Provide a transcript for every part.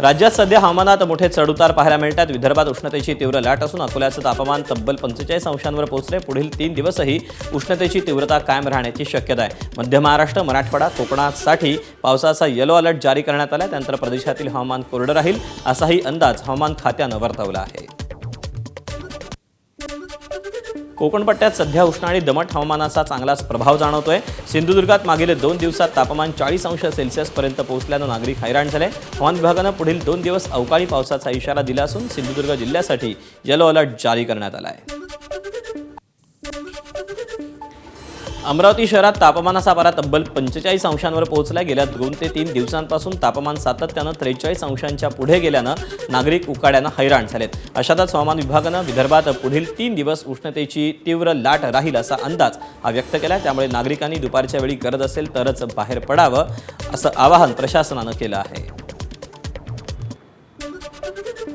राज्यात सध्या हवामानात मोठे चढउतार पाहायला मिळतात। विदर्भात उष्णतेची तीव्र लाट असून अकोल्याचं तापमान तब्बल 45 अंशांवर पोहोचले। पुढील 3 दिवसही उष्णतेची तीव्रता कायम राहण्याची शक्यता आहे। मध्य महाराष्ट्र, मराठवाडा, कोकणासाठी पावसाचा येलो अलर्ट जारी करण्यात आला। त्यानंतर प्रदेशातील हवामान कोरडं राहील असाही अंदाज हवामान खात्यानं वर्तवला आहे। कोकण पट्ट्यात सध्या उष्ण आणि दमट हवामानाचा चांगलाच प्रभाव जाणवतोय। सिंधुदुर्गात मागील 2 दिवसात तापमान 40 अंश सेल्सिअसपर्यंत पोहोचल्यानं नागरिक हैराण झाले। हवामान विभागानं पुढील 2 दिवस अवकाळी पावसाचा इशारा दिला असून सिंधुदुर्ग जिल्ह्यासाठी येलो अलर्ट जारी करण्यात आला आहे। अमरावती शहरात तापमानाचा पारा तब्बल 45 अंशांवर पोहोचला। गेल्या 2 ते 3 दिवसांपासून तापमान सातत्यानं 43 अंशांच्या पुढे गेल्यानं नागरिक उकाड्यानं हैराण झालेत। अशातच हवामान विभागानं विदर्भात पुढील 3 दिवस उष्णतेची तीव्र लाट राहील असा अंदाज व्यक्त केला। त्यामुळे नागरिकांनी दुपारच्या वेळी गरज असेल तरच बाहेर पडावं असं आवाहन प्रशासनानं केलं आहे।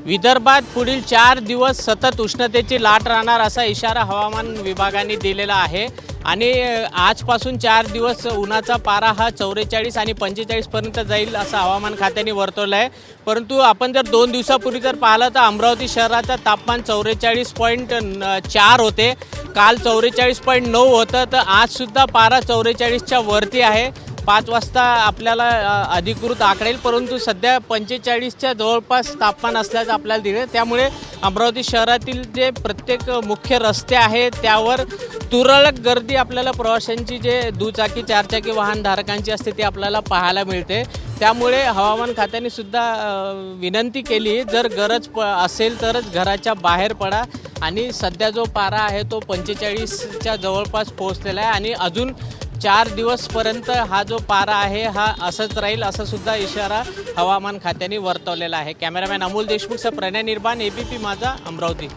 विदर्भात पुढील 4 दिवस सतत उष्णतेची लाट राहणार असा इशारा हवामान विभागाने दिलेला आहे आणि आजपासून 4 दिवस उन्हाचा पारा हा 44 आणि 45 पर्यंत जाईल असं हवामान खात्याने वर्तवलं आहे। परंतु आपण जर 2 दिवसापूर्वी जर पाहिलं तर अमरावती शहराचं तापमान 44.4 होते, काल 44.9 होतं, तर आजसुद्धा पारा 44च्या वरती आहे। 5 वाजता आपल्याला अधिकृत आकडेल, परंतु सध्या 45च्या जवळपास तापमान असल्याचं आपल्याला दिले। त्यामुळे अमरावती शहरातील जे प्रत्येक मुख्य रस्ते आहेत त्यावर तुरळक गर्दी आपल्याला प्रवाशांची, जे दुचाकी चारचाकी वाहनधारकांची असते ती आपल्याला पाहायला मिळते। त्यामुळे हवामान खात्याने सुद्धा विनंती केली, जर गरज असेल तरच घराच्या बाहेर पडा आणि सध्या जो पारा आहे तो 45च्या जवळपास पोहोचलेला आहे आणि अजून 4 दिवसपर्यंत हा जो पारा आहे हा असंच राहील असा सुद्धा इशारा हवामान खात्याने वर्तवलेला आहे। कॅमेरामॅन अमोल देशमुखसह प्रणय निर्बाण, एबीपी माझा, अमरावती।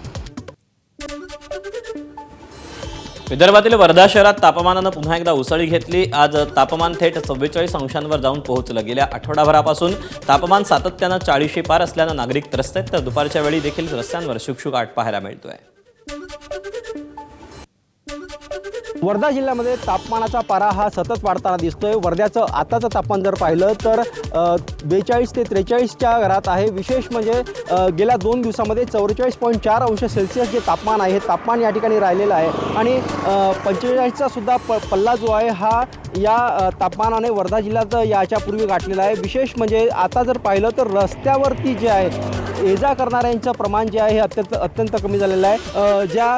विदर्भातील वर्धा शहरात तापमानानं पुन्हा एकदा उसळी घेतली। आज तापमान थेट 44 अंशांवर जाऊन पोहोचलं। गेल्या आठवडाभरापासून तापमान सातत्यानं 40शी पार असल्यानं नागरिक त्रस्त आहेत, तर दुपारच्या वेळी देखील रस्त्यांवर शुकशुकाट पाहायला मिळतोय। वर्धा जिल्ह्यामध्ये तापमानाचा पारा हा सतत वाढताना दिसतोय। वर्ध्याचं आताचं तापमान जर पाहिलं तर 42 ते 43च्या घरात आहे। विशेष म्हणजे गेल्या 2 दिवसामध्ये 44.4 अंश सेल्सिअस जे तापमान आहे, तापमान या ठिकाणी राहिलेलं आहे आणि 45चा सुद्धा पल्ला जो आहे हा या तापमानाने वर्धा जिल्ह्यात याच्यापूर्वी गाठलेला आहे। विशेष म्हणजे आता जर पाहिलं तर रस्त्यावरती जे आहे ये-जा करणाऱ्यांचं प्रमाण जे आहे हे अत्यंत कमी झालेलं आहे। ज्या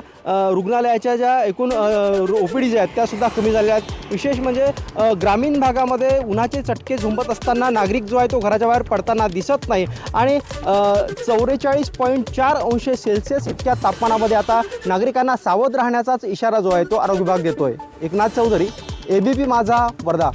रुग्णालयाच्या ज्या एकूण OPD जे आहेत त्यासुद्धा कमी झालेल्या आहेत। विशेष म्हणजे ग्रामीण भागामध्ये उन्हाचे चटके झुंबत असताना नागरिक जो आहे तो घराच्या बाहेर पडताना दिसत नाही आणि 44.4 अंश सेल्सिअस इतक्या तापमानामध्ये आता नागरिकांना सावध राहण्याचाच इशारा जो आहे तो आरोग्य विभाग देतोय। एकनाथ चौधरी, एबीपी माझा, वर्धा।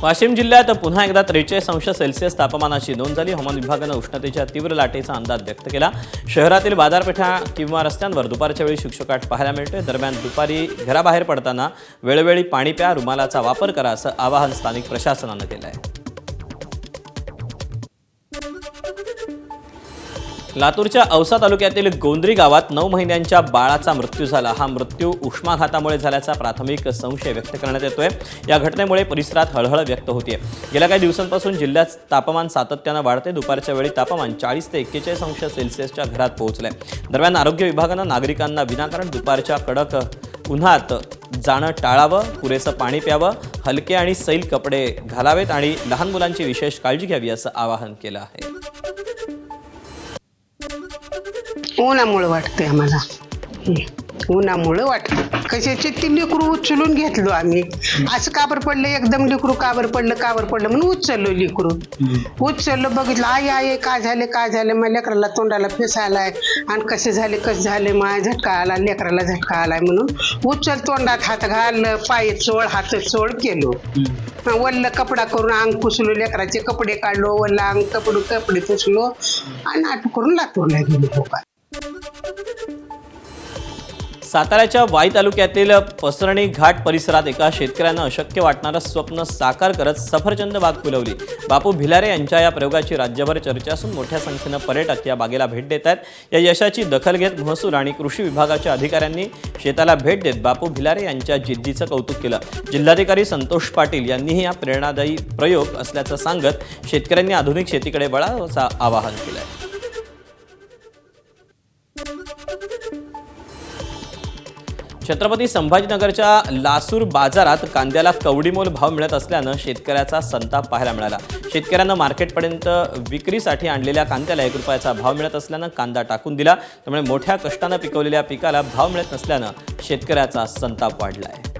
वाशिम जिल्ह्यात पुन्हा एकदा 43 अंश सेल्सिअस तापमानाची नोंद झाली। हवामान विभागानं उष्णतेच्या तीव्र लाटेचा अंदाज व्यक्त केला। शहरातील बाजारपेठा किंवा रस्त्यांवर दुपारच्या वेळी शुकशुकाट पाहायला मिळतोय। दरम्यान दुपारी घराबाहेर पडताना वेळोवेळी पाणी प्या, रुमालाचा वापर करा असं आवाहन स्थानिक प्रशासनानं केलं आहे। लातूरच्या औसा तालुक्यातील गोंद्री गावात 9 महिन्यांच्या बाळाचा मृत्यू झाला। हा मृत्यू उष्माघातामुळे झाल्याचा प्राथमिक संशय व्यक्त करण्यात येतोय। या घटनेमुळे परिसरात हळहळ व्यक्त होतीये। गेल्या काही दिवसांपासून जिल्ह्यात तापमान सातत्यानं वाढते। दुपारच्या वेळी तापमान 40 ते 41 अंश सेल्सिअसच्या घरात पोहोचलंय। दरम्यान आरोग्य विभागानं नागरिकांना विनाकारण दुपारच्या कडक उन्हात जाणं टाळावं, पुरेसं पाणी प्यावं, हलके आणि सैल कपडे घालावेत आणि लहान मुलांची विशेष काळजी घ्यावी असं आवाहन केलं आहे। उन्हामुळे वाटतंय आम्हाला, उन्हामुळे वाटतं। कशाचे 3 लेकरू उचलून घेतलो आम्ही। असं काबर पडलं, एकदम लेकरू काबर पडलं म्हणून उचललो लेकरू। उचललं, बघितलं, आई काय झालं माझ्या लेकराला तोंडाला फेस आलाय आणि कसे झाले माझ्या झटका आला, लेकराला झटका आलाय म्हणून उचल, तोंडात हात घाल, पाय चोळ, हात चोळ केलो। वल्ल कपडा करून अंग पुसलो, लेकराचे कपडे काढलो, वल्ल अंग कपडे पुसलो आणि आठ करून लातूरला गेलो। साताऱ्याच्या वाई तालुक्यातील पसरणी घाट परिसरात एका शेतकऱ्यानं अशक्य वाटणारं स्वप्न साकार करत सफरचंद बाग फुलवली. बापू भिलारे यांच्या या प्रयोगाची राज्यभर चर्चा असून मोठ्या संख्येनं पर्यटक या बागेला भेट देत आहेत. या यशाची दखल घेत महसूल आणि कृषी विभागाच्या अधिकाऱ्यांनी शेताला भेट देत बापू भिलारे यांच्या जिद्दीचं कौतुक केलं. जिल्हाधिकारी संतोष पाटील यांनीही हा प्रेरणादायी प्रयोग असल्याचं सांगत शेतकऱ्यांनी आधुनिक शेतीकडे वळावं आवाहन केलंय. छत्रपती संभाजीनगरच्या लासूर बाजारात कांद्याला कवडीमोल भाव मिळत असल्यानं शेतकऱ्याचा संताप पाहायला मिळाला. शेतकऱ्यांना मार्केटपर्यंत विक्रीसाठी आणलेल्या कांद्याला ₹1 भाव मिळत असल्यानं कांदा टाकून दिला. त्यामुळे मोठ्या कष्टानं पिकवलेल्या पिकाला भाव मिळत नसल्यानं शेतकऱ्याचा संताप वाढलाय.